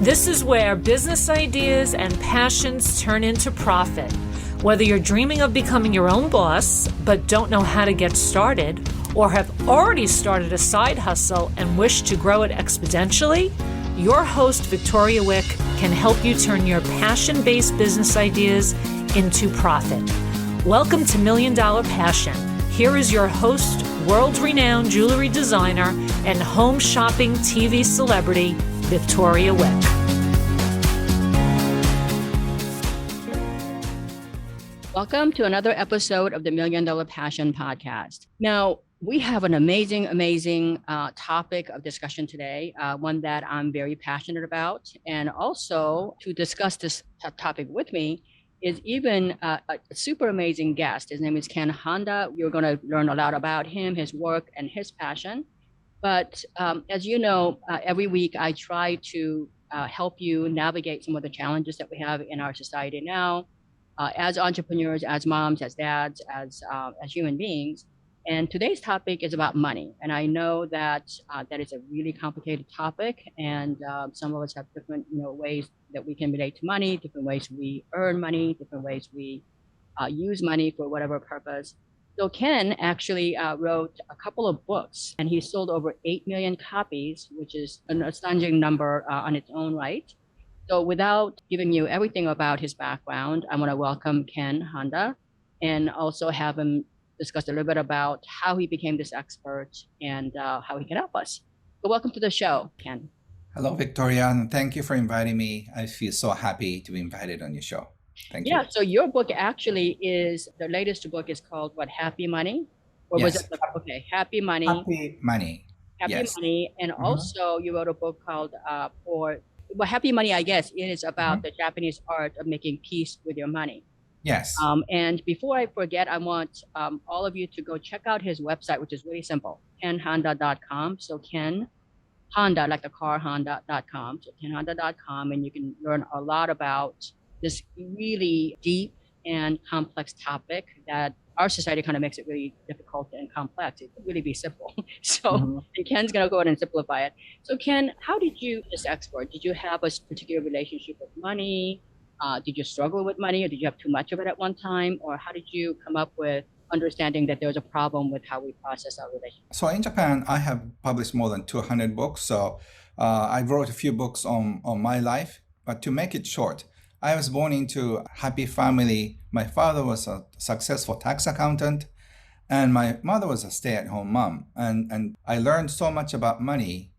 This is where business ideas and passions turn into profit. Whether you're dreaming of becoming your own boss but don't know how to get started, or have already started a side hustle and wish to grow it exponentially, your host, Victoria Wieck, can help you turn your passion-based business ideas into profit. Welcome to Million Dollar Passion. Here is your host, world-renowned jewelry designer and home shopping TV celebrity, Victoria Wieck. Welcome to another episode of the Million Dollar Passion podcast. Now, we have an amazing topic of discussion today, one that I'm very passionate about. And also to discuss this topic with me is even a super amazing guest. His name is Ken Honda. You're going to learn a lot about him, his work, and his passion. But as you know, every week I try to help you navigate some of the challenges that we have in our society now, as entrepreneurs, as moms, as dads, as human beings. And today's topic is about money. And I know that that is a really complicated topic. And some of us have different ways that we can relate to money, different ways we earn money, different ways we use money for whatever purpose. So Ken actually wrote a couple of books, and he sold over 8 million copies, which is an astonishing number on its own right. So without giving you everything about his background, I want to welcome Ken Honda and also have him discuss a little bit about how he became this expert and how he can help us. So welcome to the show, Ken. Hello, Victoria, and thank you for inviting me. I feel so happy to be invited on your show. Thank you. Yeah, so your book actually is, the latest book is called what, Happy Money? Or Yes. was it, okay, Happy Money. Happy Money. Happy Yes. Money. And also you wrote a book called Happy Money, I guess, it is about the Japanese art of making peace with your money. Yes. And before I forget, I want all of you to go check out his website, which is really simple, kenhonda.com. So Ken Honda, like the car, Honda.com. So kenhonda.com, and you can learn a lot about this really deep and complex topic that our society kind of makes it really difficult and complex. It could really be simple. So Ken's going to go ahead and simplify it. So Ken, how did you this export? Did you have a particular relationship with money? Did you struggle with money, or did you have too much of it at one time? Or how did you come up with understanding that there was a problem with how we process our relationship? So in Japan, I have published more than 200 books. So I wrote a few books on my life. But to make it short, I was born into a happy family. My father was a successful tax accountant, and my mother was a stay-at-home mom. And I learned so much about money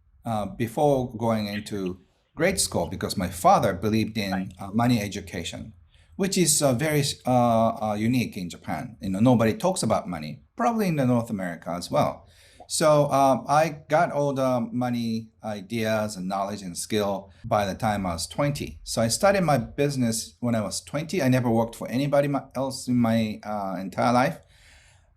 before going into grade school because my father believed in money education, which is very unique in Japan. Nobody talks about money, probably in North America as well. So I got all the money ideas and knowledge and skill by the time I was 20. So I started my business when I was 20. I never worked for anybody else in my entire life.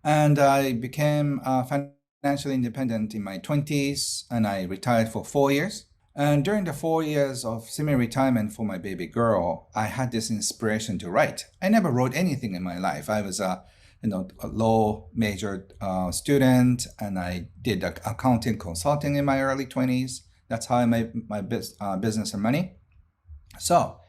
And I became financially independent in my 20s, and I retired for 4 years. And during the 4 years of semi-retirement for my baby girl, I had this inspiration to write. I never wrote anything in my life. I was a low major student, and I did accounting consulting in my early 20s. That's how I made my business and money. So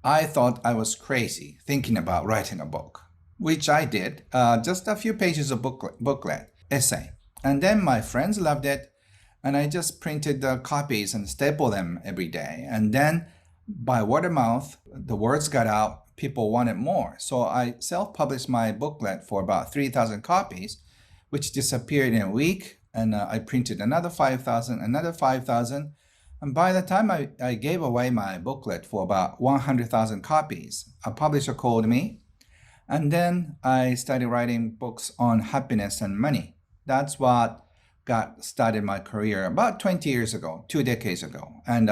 I thought I was crazy thinking about writing a book, which I did, just a few pages of booklet, essay. And then my friends loved it, and I just printed the copies and stapled them every day. And then by word of mouth, the words got out. People wanted more. So I self-published my booklet for about 3,000 copies, which disappeared in a week. And I printed another 5,000, another 5,000. And by the time I gave away my booklet for about 100,000 copies, a publisher called me. And then I started writing books on happiness and money. That's what got started my career about 20 years ago, 2 decades ago. And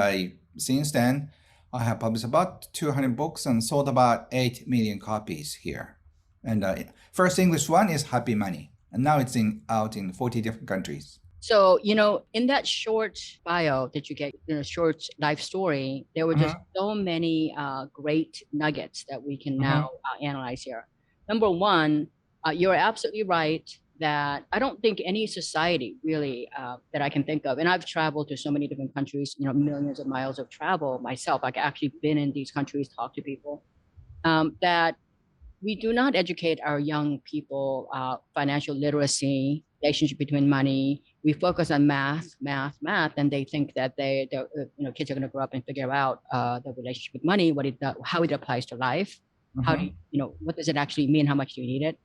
since then, I have published about 200 books and sold about 8 million copies here. And first English one is Happy Money. And now it's out in 40 different countries. So, in that short bio that you get, short life story, there were just so many great nuggets that we can now analyze here. Number one, you're absolutely right that I don't think any society really that I can think of, and I've traveled to so many different countries, millions of miles of travel myself. I've actually been in these countries, talked to people, that we do not educate our young people financial literacy, relationship between money. We focus on math, and they think that kids are going to grow up and figure out the relationship with money, how it applies to life, how do what does it actually mean, how much do you need it.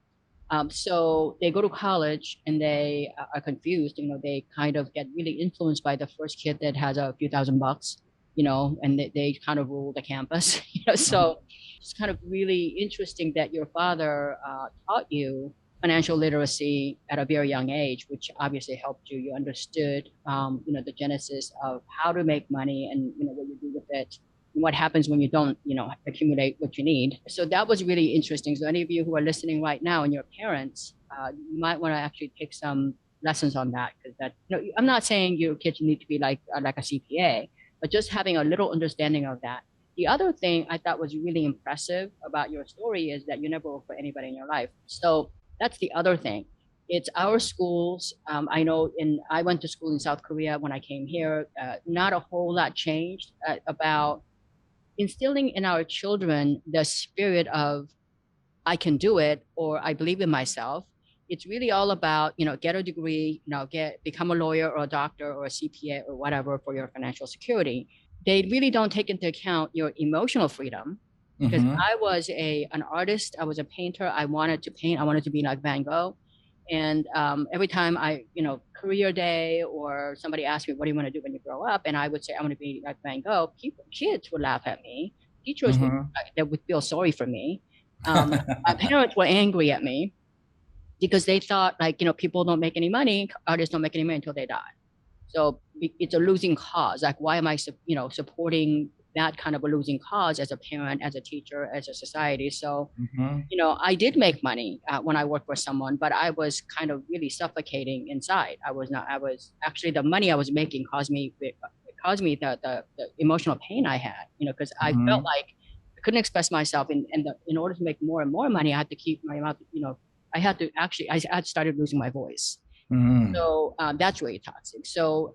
So they go to college and they are confused. They kind of get really influenced by the first kid that has a few $1,000, and they kind of rule the campus. So it's kind of really interesting that your father taught you financial literacy at a very young age, which obviously helped you. You understood, the genesis of how to make money and, what you do with it. What happens when you don't, accumulate what you need. So that was really interesting. So any of you who are listening right now and your parents, you might want to actually take some lessons on that, because I'm not saying your kids need to be like a CPA, but just having a little understanding of that. The other thing I thought was really impressive about your story is that you never worked for anybody in your life. So that's the other thing. It's our schools. I know I went to school in South Korea when I came here. Not a whole lot changed about instilling in our children the spirit of I can do it, or I believe in myself. It's really all about, get a degree, become a lawyer or a doctor or a CPA or whatever for your financial security. They really don't take into account your emotional freedom, because I was an artist. I was a painter. I wanted to paint. I wanted to be like Van Gogh. And every time career day or somebody asked me, what do you want to do when you grow up? And I would say, I want to be like Van Gogh. Kids would laugh at me. Teachers would feel sorry for me. My parents were angry at me because they thought people don't make any money. Artists don't make any money until they die. So it's a losing cause. Like, why am I, supporting that kind of a losing cause as a parent, as a teacher, as a society? So, I did make money when I worked for someone, but I was kind of really suffocating inside. I was actually, the money I was making caused me the emotional pain I had, because I felt like I couldn't express myself. In order to make more and more money, I had to keep my mouth, I had started losing my voice. So that's really toxic. So,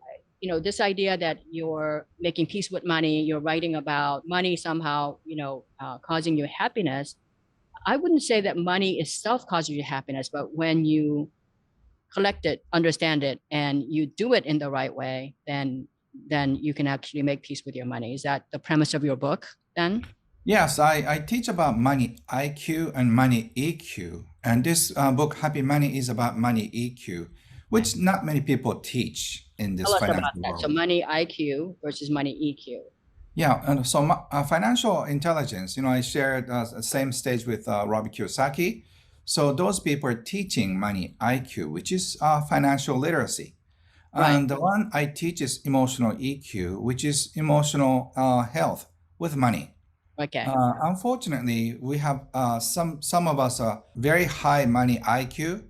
this idea that you're making peace with money, you're writing about money somehow, causing you happiness. I wouldn't say that money itself causes you happiness, but when you collect it, understand it, and you do it in the right way, then you can actually make peace with your money. Is that the premise of your book then? Yes, I teach about money IQ and money EQ. And this book, Happy Money, is about money EQ, which not many people teach in this financial world. So money IQ versus money EQ. Yeah, and so financial intelligence, I shared the same stage with Robert Kiyosaki. So those people are teaching money IQ, which is financial literacy. Right. And the one I teach is emotional EQ, which is emotional health with money. Okay. Unfortunately, we have some of us are very high money IQ,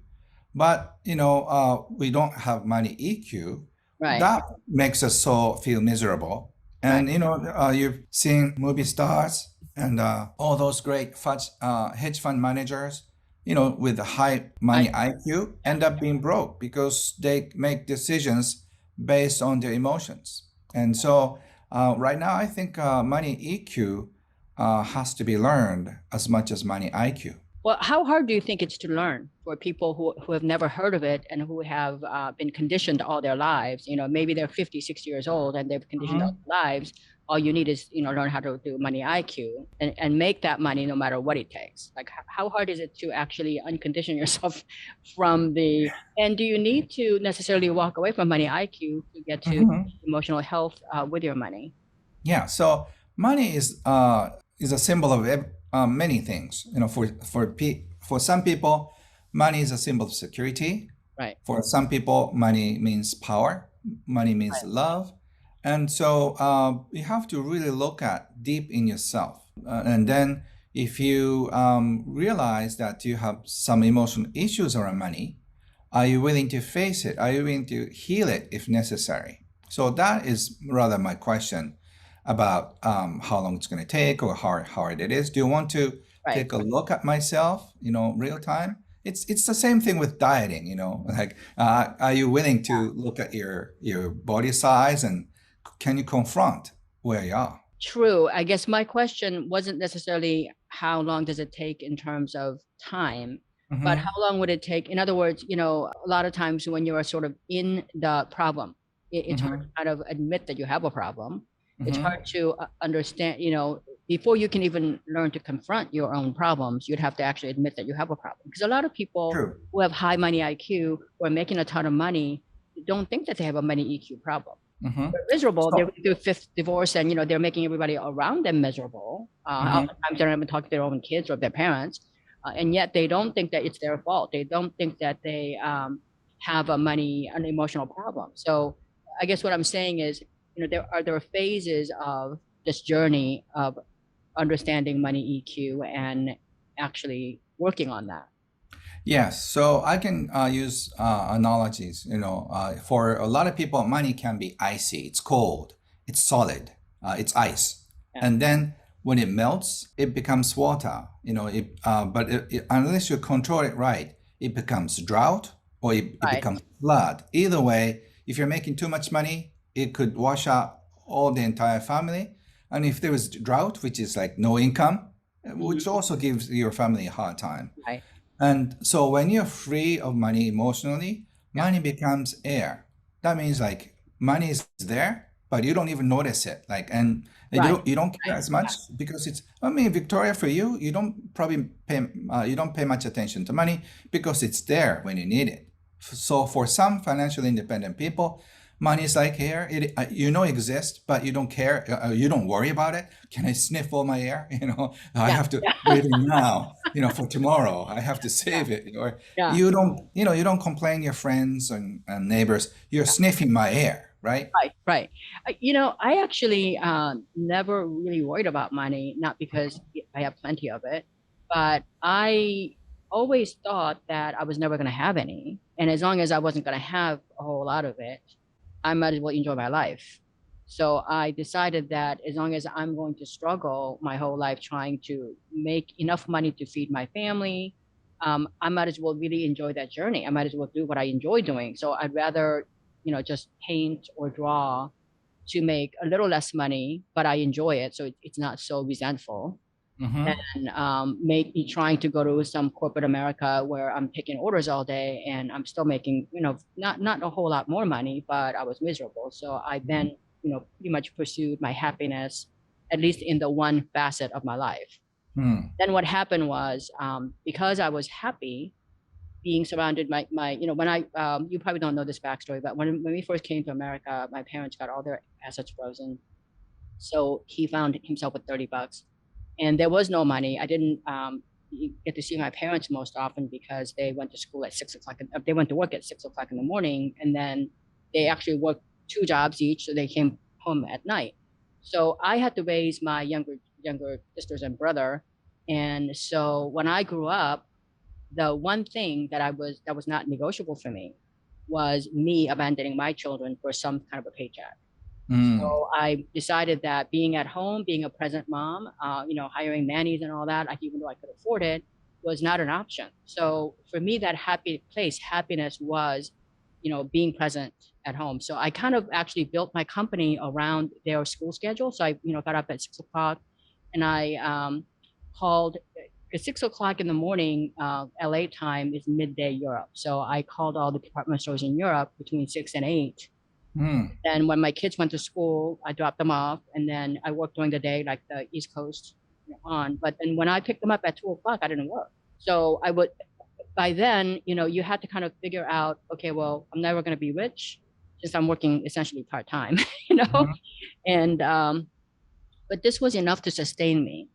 but we don't have money EQ. Right. That makes us so feel miserable. And you've seen movie stars and all those great hedge fund managers, with a high money IQ end up being broke because they make decisions based on their emotions. And so right now, I think money EQ has to be learned as much as money IQ. Well, how hard do you think it's to learn for people who have never heard of it and who have been conditioned all their lives? Maybe they're 50, 60 years old and they've conditioned all their lives. All you need is, learn how to do money IQ and make that money no matter what it takes. Like, how hard is it to actually uncondition yourself from and do you need to necessarily walk away from money IQ to get to emotional health with your money? Yeah. So money is a symbol of many things. For some people, money is a symbol of security. Right. For some people, money means power. Money means love. And so you have to really look at deep in yourself. And then if you realize that you have some emotional issues around money, are you willing to face it? Are you willing to heal it if necessary? So that is rather my question about how long it's going to take or how hard it is. Do you want to take a look at myself, real time, it's the same thing with dieting, like are you willing to look at your body size and can you confront where you are? True. I guess my question wasn't necessarily how long does it take in terms of time, but Mm-hmm. how long would it take? In other words, a lot of times when you are sort of in the problem, it's hard Mm-hmm. to kind of admit that you have a problem. It's Mm-hmm. hard to understand, before you can even learn to confront your own problems, you'd have to actually admit that you have a problem. Because a lot of people True. who have high money IQ who are making a ton of money don't think that they have a money EQ problem. Mm-hmm. They're miserable. They're So, going through a fifth divorce, and they're making everybody around them miserable. mm-hmm. Oftentimes, they don't even talk to their own kids or their parents, and yet they don't think that it's their fault. They don't think that they have an emotional problem. So, I guess what I'm saying is, there are phases of this journey of understanding money EQ and actually working on that. Yes, so I can use analogies. For a lot of people, money can be icy. It's cold. It's solid. It's ice. Yeah. And then when it melts, it becomes water. But unless you control it right, it becomes drought or it Right. becomes flood. Either way, if you're making too much money, it could wash out all the entire family. And if there is drought, which is like no income, which also gives your family a hard time. Right. And so when you're free of money emotionally, Yeah. money becomes air. That means like money is there, but you don't even notice it. And Right. you don't care Right. as much because Victoria, for you, you don't probably pay much attention to money because it's there when you need it. So for some financially independent people, money is like air. It exists, but you don't care. You don't worry about it. Can I sniff all my air? I have to breathe in now. For tomorrow, I have to save it. Or Yeah. you don't complain to your friends and neighbors. You're sniffing my air, right? Right. I actually never really worried about money, not because I have plenty of it, but I always thought that I was never going to have any. And as long as I wasn't going to have a whole lot of it, I might as well enjoy my life. So I decided that as long as I'm going to struggle my whole life trying to make enough money to feed my family, I might as well really enjoy that journey. I might as well do what I enjoy doing. So I'd rather, just paint or draw to make a little less money, but I enjoy it. So it's not so resentful. Mm-hmm. And make me trying to go to some corporate America where I'm taking orders all day and I'm still making, not a whole lot more money, but I was miserable. So I then, pretty much pursued my happiness, at least in the one facet of my life. Mm. Then what happened was, because I was happy being surrounded my when I you probably don't know this backstory, but when we first came to America, my parents got all their assets frozen. So he found himself with $30 and there was no money. I didn't get to see my parents most often because they went to school at 6 o'clock. They went to work at 6 o'clock in the morning, and then they actually worked two jobs each, so they came home at night. So I had to raise my younger sisters and brother, and so when I grew up, the one thing that was not negotiable for me was me abandoning my children for some kind of a paycheck. Mm. So I decided that being at home, being a present mom, hiring nannies and all that, even though I could afford it, was not an option. So for me, that happiness was, being present at home. So I kind of actually built my company around their school schedule. So I, got up at 6 o'clock and I called at 6 o'clock in the morning, LA time is midday Europe. So I called all the department stores in Europe between 6 and 8. Mm. Then when my kids went to school, I dropped them off, and then I worked during the day, like the East Coast on. But then when I picked them up at 2 o'clock, I didn't work. So I would, by then, you had to kind of figure out, okay, well, I'm never going to be rich since I'm working essentially part time, Mm-hmm. and but this was enough to sustain me.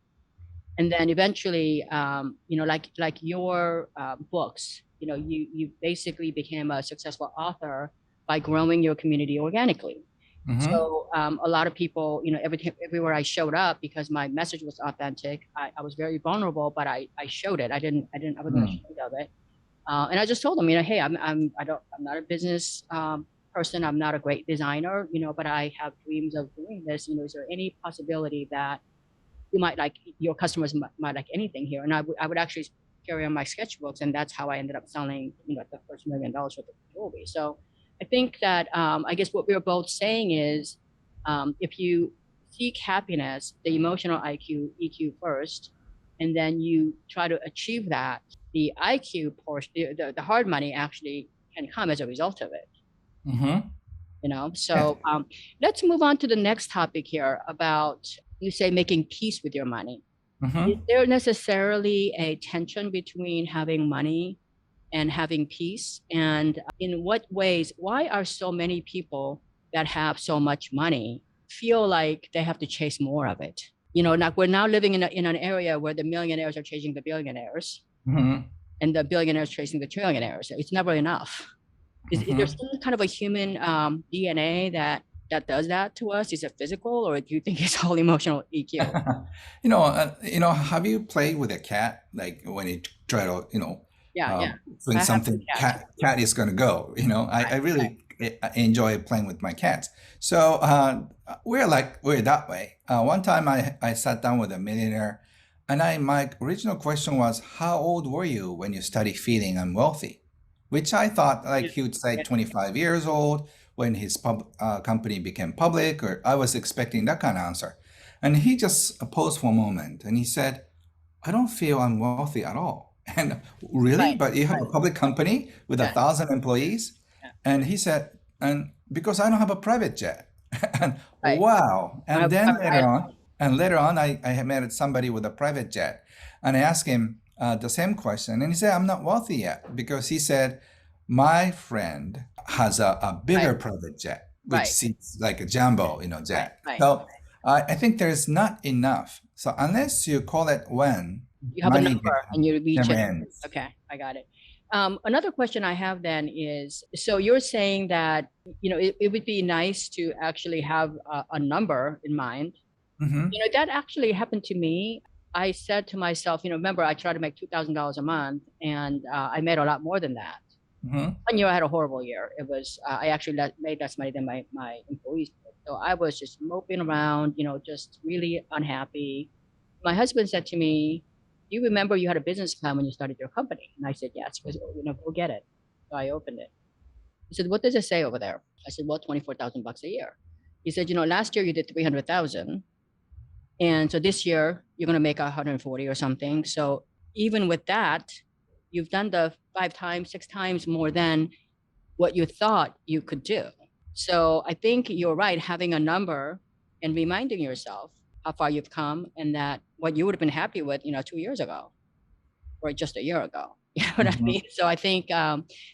And then eventually, like your books, you basically became a successful author by growing your community organically. Mm-hmm. So a lot of people, everywhere I showed up, because my message was authentic, I was very vulnerable, but I showed it. I wasn't ashamed of it. And I just told them, hey, I'm not a business person. I'm not a great designer, but I have dreams of doing this. Is there any possibility that you might like, your customers might like anything here? And I would actually carry on my sketchbooks, and that's how I ended up selling, the first $1 million worth of jewelry. So I think that I guess what we were both saying is, if you seek happiness, the emotional IQ, EQ first, and then you try to achieve that, the IQ portion, the hard money actually can come as a result of it. Mm-hmm. So let's move on to the next topic here about, you say, making peace with your money. Mm-hmm. Is there necessarily a tension between having money and having peace? And in what ways, why are so many people that have so much money feel like they have to chase more of it? Like we're now living in an area where the millionaires are chasing the billionaires, Mm-hmm. and the billionaires chasing the trillionaires. It's never enough. Is there some kind of a human DNA that does that to us? Is it physical, or do you think it's all emotional EQ? Have you played with a cat? Like when you try to, Yeah. when I something have cat is going to go, I really enjoy playing with my cats. So we're that way. One time I sat down with a millionaire, and my original question was, how old were you when you started feeling unwealthy? Which I thought like he would say 25 years old when his company became public, or I was expecting that kind of answer. And he just paused for a moment and he said, I don't feel unwealthy at all. And really, Right, but you have a public company with 1,000 employees? Yeah. And he said, and because I don't have a private jet. And Right. wow. And I've- then I've- later on, I had met somebody with a private jet. And I asked him the same question. And he said, I'm not wealthy yet, because he said, my friend has a bigger private jet, which seems like a jumbo, jet. Right. So I think there's not enough. So unless you call it when, You have a money number and you reach never it. ends. Okay, I got it. Another question I have then is, so you're saying that, it would be nice to actually have a number in mind. Mm-hmm. That actually happened to me. I said to myself, remember, I tried to make $2,000 a month, and I made a lot more than that. Mm-hmm. 1 year I had a horrible year. It was, I actually made less money than my employees did. So I was just moping around, just really unhappy. My husband said to me, do you remember you had a business plan when you started your company? And I said, yes. He goes, go get it. So I opened it. He said, what does it say over there? I said, well, $24,000 a year. He said, last year you did 300,000. And so this year you're going to make 140 or something. So even with that, you've done the 5 times, 6 times more than what you thought you could do. So I think you're right, having a number and reminding yourself how far you've come, and that what you would have been happy with, 2 years ago or just a year ago. You know what I mean? So I think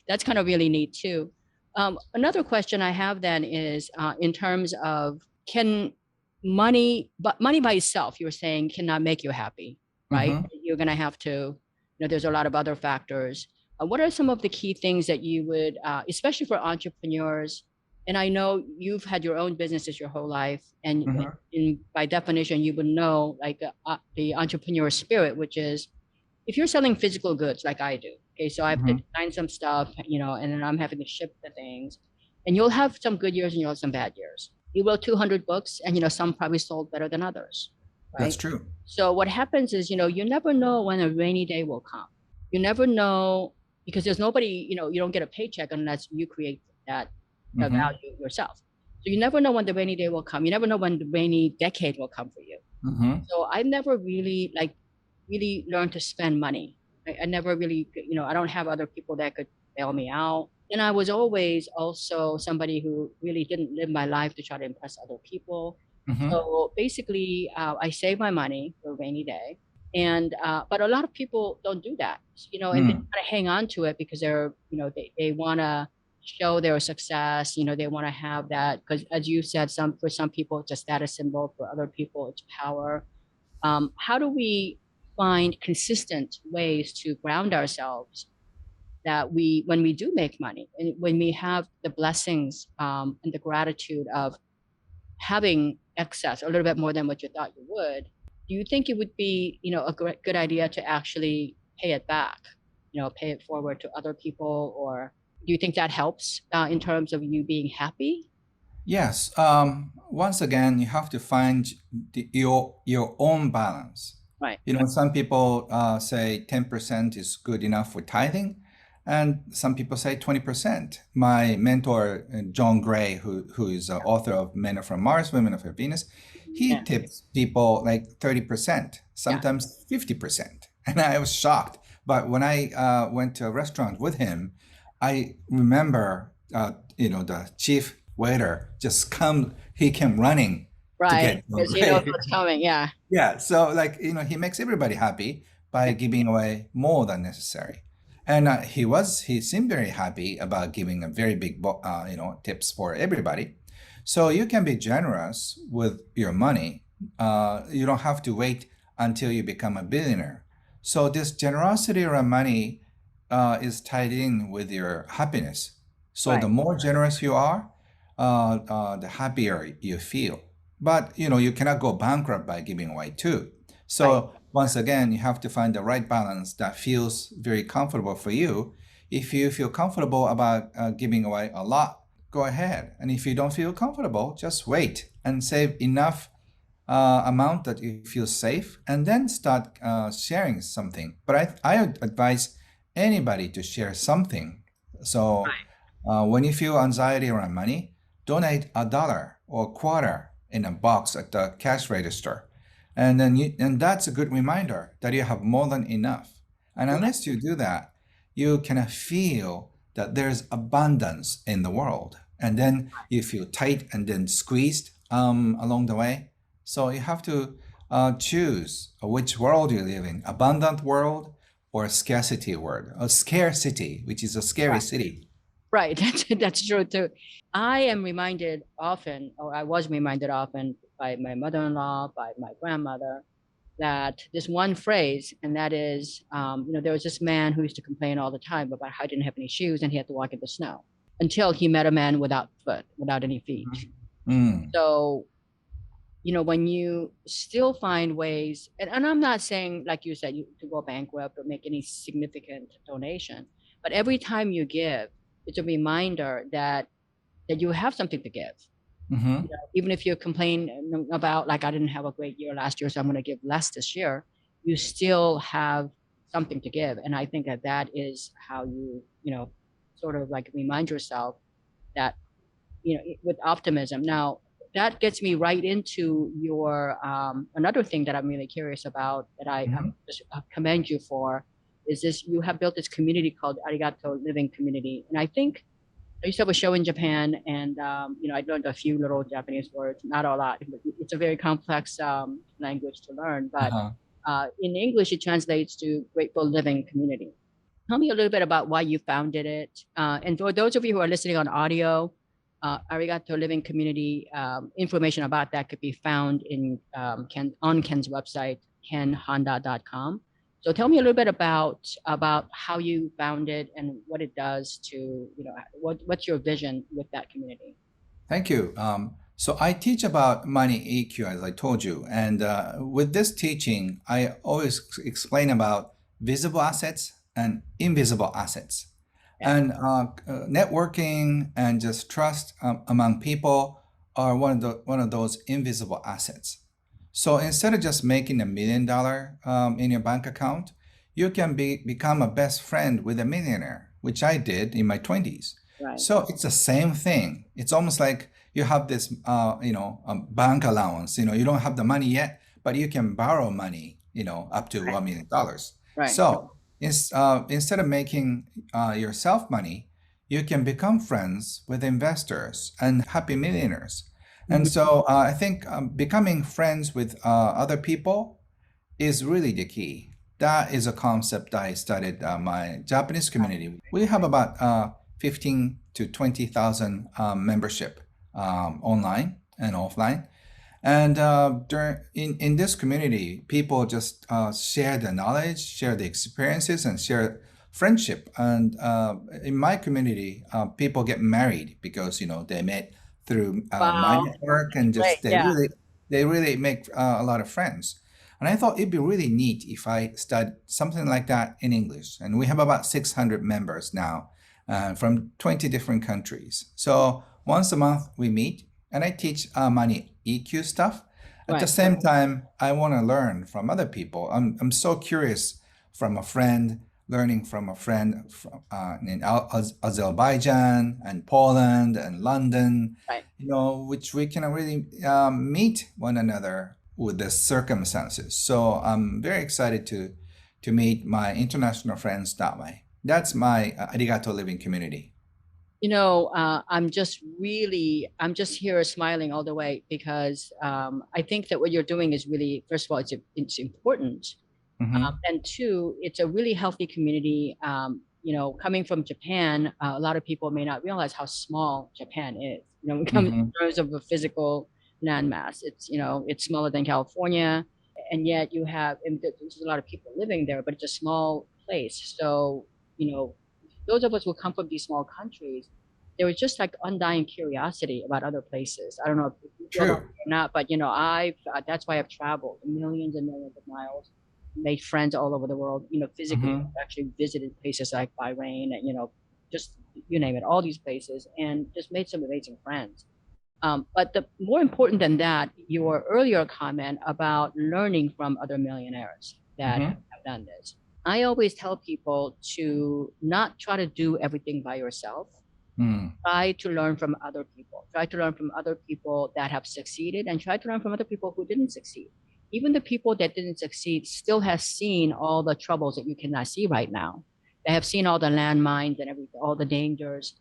that's kind of really neat too. Another question I have then is in terms of, can money by itself, you're saying, cannot make you happy, right? Mm-hmm. You're going to have to, there's a lot of other factors. What are some of the key things that you would, especially for entrepreneurs? And I know you've had your own businesses your whole life, and by definition, you would know like the entrepreneur spirit, which is, if you're selling physical goods like I do, okay, so I have to design some stuff, and then I'm having to ship the things, and you'll have some good years and you'll have some bad years. You wrote 200 books, and some probably sold better than others. Right? That's true. So what happens is, you never know when a rainy day will come. You never know, because there's nobody, you don't get a paycheck unless you create that value yourself. So you never know when the rainy day will come. You never know when the rainy decade will come for you. So I never really learned to spend money. I never really, I don't have other people that could bail me out. And I was always also somebody who really didn't live my life to try to impress other people. So basically, I save my money for a rainy day. And but a lot of people don't do that, and they kind of hang on to it because they're, they want to show their success. They want to have that, because as you said, for some people it's a status symbol, for other people it's power. How do we find consistent ways to ground ourselves, that when we do make money, and when we have the blessings and the gratitude of having excess, a little bit more than what you thought you would, do you think it would be, a good idea to actually pay it back, pay it forward to other people? Or do you think that helps in terms of you being happy? Yes. Once again, you have to find your own balance. Right. Some people say 10% is good enough for tithing, and some people say 20%. My mentor, John Gray, who is the author of Men Are From Mars, Women Are From Venus, he Yeah. tips people like 30%, sometimes 50%. And I was shocked. But when I went to a restaurant with him, I remember, the chief waiter he came running to Right. get John Because he knows Gray. what's coming. Yeah. Yeah, so he makes everybody happy by giving away more than necessary, and he seemed very happy about giving a very big tips for everybody. So you can be generous with your money. You don't have to wait until you become a billionaire. So this generosity around money is tied in with your happiness. So Right. the more generous you are, the happier you feel. But you cannot go bankrupt by giving away too. So Right. once again, you have to find the right balance that feels very comfortable for you. If you feel comfortable about giving away a lot, go ahead. And if you don't feel comfortable, just wait and save enough amount that you feel safe, and then start sharing something. But I advise anybody to share something. So when you feel anxiety around money, donate $1 or a quarter in a box at the cash register. And that's a good reminder that you have more than enough. And unless you do that, you can feel that there's abundance in the world. And then you feel tight and then squeezed along the way. So you have to choose which world you live in, abundant world or a scarcity world, a scarcity, which is a scary city. Right. That's true too. I am reminded often, or I was reminded often by my mother-in-law, by my grandmother, that this one phrase, and that is, there was this man who used to complain all the time about how he didn't have any shoes and he had to walk in the snow until he met a man without any feet. Mm. So, when you still find ways, and I'm not saying, like you said, to go bankrupt or make any significant donation, but every time you give, it's a reminder that you have something to give. Mm-hmm. Even if you complain about, like, I didn't have a great year last year, so I'm going to give less this year, you still have something to give. And I think that is how you, sort of like remind yourself that, with optimism. Now, that gets me right into your, another thing that I'm really curious about that I just commend you for is this: you have built this community called Arigato Living Community. And I think I used to have a show in Japan, and I learned a few little Japanese words, not a lot. It's a very complex language to learn, but in English it translates to Grateful Living Community. Tell me a little bit about why you founded it, and for those of you who are listening on audio, Arigato Living Community, information about that could be found in on Ken's website, kenhonda.com. So tell me a little bit about how you founded and what it does to, what's your vision with that community? Thank you. So I teach about money EQ, as I told you. And with this teaching, I always explain about visible assets and invisible assets. And networking and just trust among people are one of those invisible assets. So instead of just making $1 million in your bank account, you can become a best friend with a millionaire, which I did in my 20s. Right. So it's the same thing. It's almost like you have this, bank allowance. You don't have the money yet, but you can borrow money, up to $1 million. Right. So instead of making yourself money, you can become friends with investors and happy millionaires. And so I think becoming friends with other people is really the key. That is a concept I studied my Japanese community. We have about 15 to 20,000 membership online and offline. And in this community, people just share the knowledge, share the experiences, and share friendship. And in my community, people get married because they met through my network, and just they really make a lot of friends. And I thought it'd be really neat if I studied something like that in English. And we have about 600 members now from 20 different countries. So once a month we meet, and I teach money EQ stuff. At the Right. same time, I want to learn from other people. I'm so curious from a friend, learning from a friend in Azerbaijan and Poland and London, Right. which we can really meet one another with the circumstances. So I'm very excited to meet my international friends that way. That's my Arigato Living community. I'm just here smiling all the way because I think that what you're doing is really, first of all, it's important. Mm-hmm. And two, it's a really healthy community. Coming from Japan, a lot of people may not realize how small Japan is. When it comes in terms of a physical landmass, it's smaller than California, and yet there's a lot of people living there, but it's a small place. So, those of us who come from these small countries, there was just like undying curiosity about other places. I don't know if you feel that True. or not, but that's why I've traveled millions and millions of miles, made friends all over the world. Physically, Mm-hmm. actually visited places like Bahrain, and just you name it, all these places, and just made some amazing friends. But the more important than that, your earlier comment about learning from other millionaires that Mm-hmm. have done this. I always tell people to not try to do everything by yourself. Mm. Try to learn from other people. Try to learn from other people that have succeeded, and try to learn from other people who didn't succeed. Even the people that didn't succeed still have seen all the troubles that you cannot see right now. They have seen all the landmines and everything, all the dangers.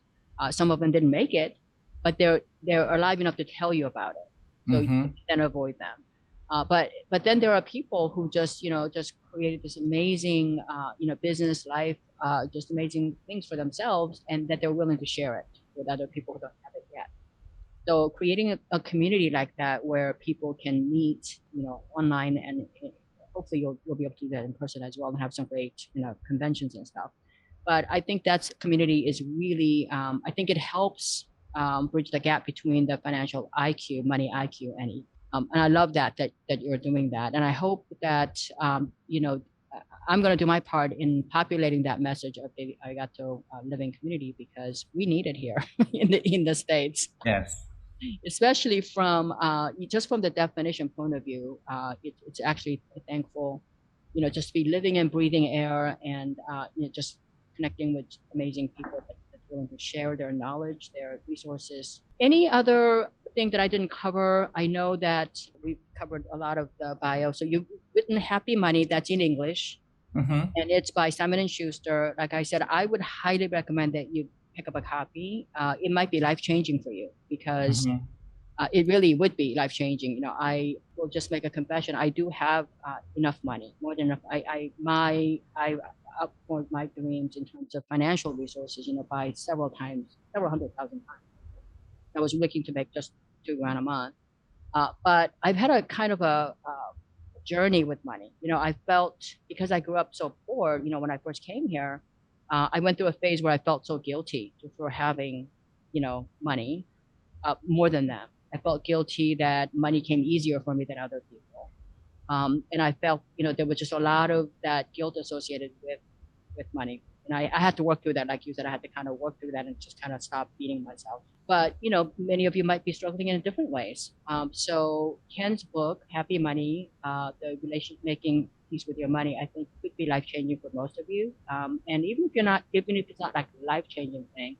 Some of them didn't make it, but they're alive enough to tell you about it, so you Mm-hmm. can avoid them. But then there are people who just created this amazing business life, just amazing things for themselves, and that they're willing to share it with other people who don't have it yet. So creating a community like that where people can meet, online, and hopefully you'll be able to do that in person as well, and have some great, conventions and stuff. But I think that's community is really, I think it helps bridge the gap between the financial IQ, money IQ, and I love that you're doing that. And I hope that, I'm going to do my part in populating that message of the Arigato living community, because we need it here in the States, Yes. especially from just from the definition point of view. It's actually thankful, just to be living and breathing air, and just connecting with amazing people that's willing to share their knowledge, their resources. Any other thing that I didn't cover? I know that we've covered a lot of the bio. So you've written Happy Money, that's in English, Mm-hmm. and it's by Simon and Schuster. Like I said, I would highly recommend that you pick up a copy. It might be life-changing for you, because Mm-hmm. it really would be life-changing. I will just make a confession. I do have enough money, more than enough. I outperformed my dreams in terms of financial resources, by several hundred thousand times. I was looking to make just $2,000 a month. But I've had a kind of a journey with money. I felt, because I grew up so poor, when I first came here, I went through a phase where I felt so guilty for having, money, more than them. I felt guilty that money came easier for me than other people. And I felt, there was just a lot of that guilt associated with money. And I had to work through that. Like you said, I had to kind of work through that and just kind of stop beating myself. But, many of you might be struggling in different ways. So Ken's book, Happy Money, the relation making peace with your money, I think could be life-changing for most of you. And even if it's not like a life-changing thing,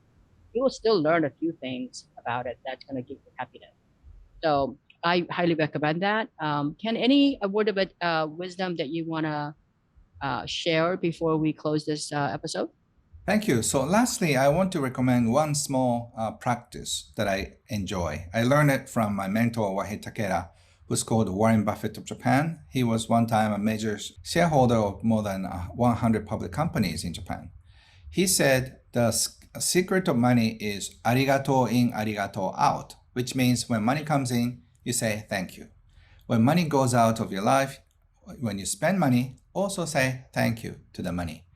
you will still learn a few things about it that's going to give you happiness. So I highly recommend that. Ken, any word of wisdom that you want to share before we close this episode? Thank you. So lastly, I want to recommend one small practice that I enjoy. I learned it from my mentor, Wahei Takeda, who's called Warren Buffett of Japan. He was one time a major shareholder of more than 100 public companies in Japan. He said the secret of money is arigato in, arigato out, which means when money comes in, you say thank you. When money goes out of your life, when you spend money, also say thank you to the money.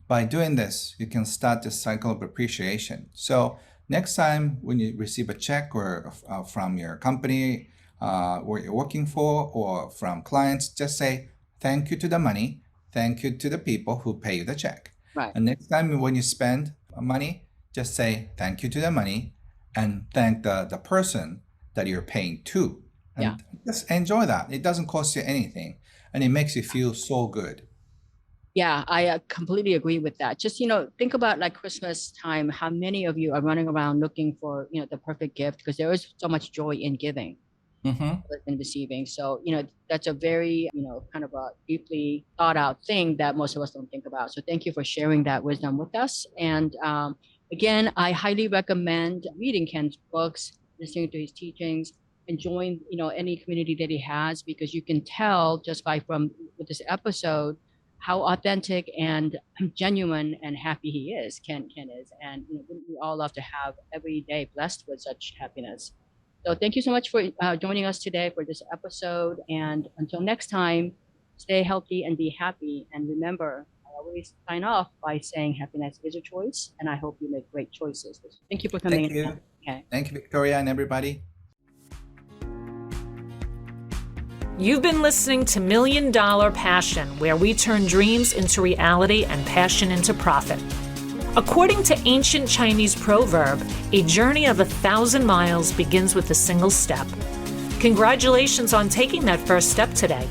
By doing this, you can start this cycle of appreciation. So next time when you receive a check or from your company where you're working for, or from clients, just say thank you to the money, thank you to the people who pay you the check. Right. And next time when you spend money, just say thank you to the money and thank the person that you're paying to. And just enjoy that. It doesn't cost you anything, and it makes you feel so good. Yeah, I completely agree with that. Just, think about like Christmas time, how many of you are running around looking for, the perfect gift, because there is so much joy in giving and receiving. So, that's a very, kind of a deeply thought out thing that most of us don't think about. So thank you for sharing that wisdom with us. And again, I highly recommend reading Ken's books, listening to his teachings, and join, any community that he has, because you can tell just with this episode, how authentic and genuine and happy he is, Ken is. And we all love to have every day blessed with such happiness. So thank you so much for joining us today for this episode. And until next time, stay healthy and be happy. And remember, I always sign off by saying happiness is a choice, and I hope you make great choices. Thank you for coming. Thank you. Okay. Thank you, Victoria, and everybody. You've been listening to Million Dollar Passion, where we turn dreams into reality and passion into profit. According to ancient Chinese proverb, a journey of 1,000 miles begins with a single step. Congratulations on taking that first step today.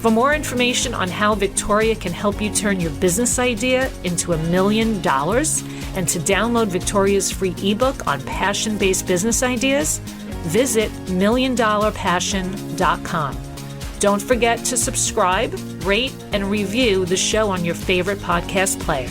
For more information on how Victoria can help you turn your business idea into $1 million and to download Victoria's free ebook on passion-based business ideas, visit milliondollarpassion.com. Don't forget to subscribe, rate, and review the show on your favorite podcast player.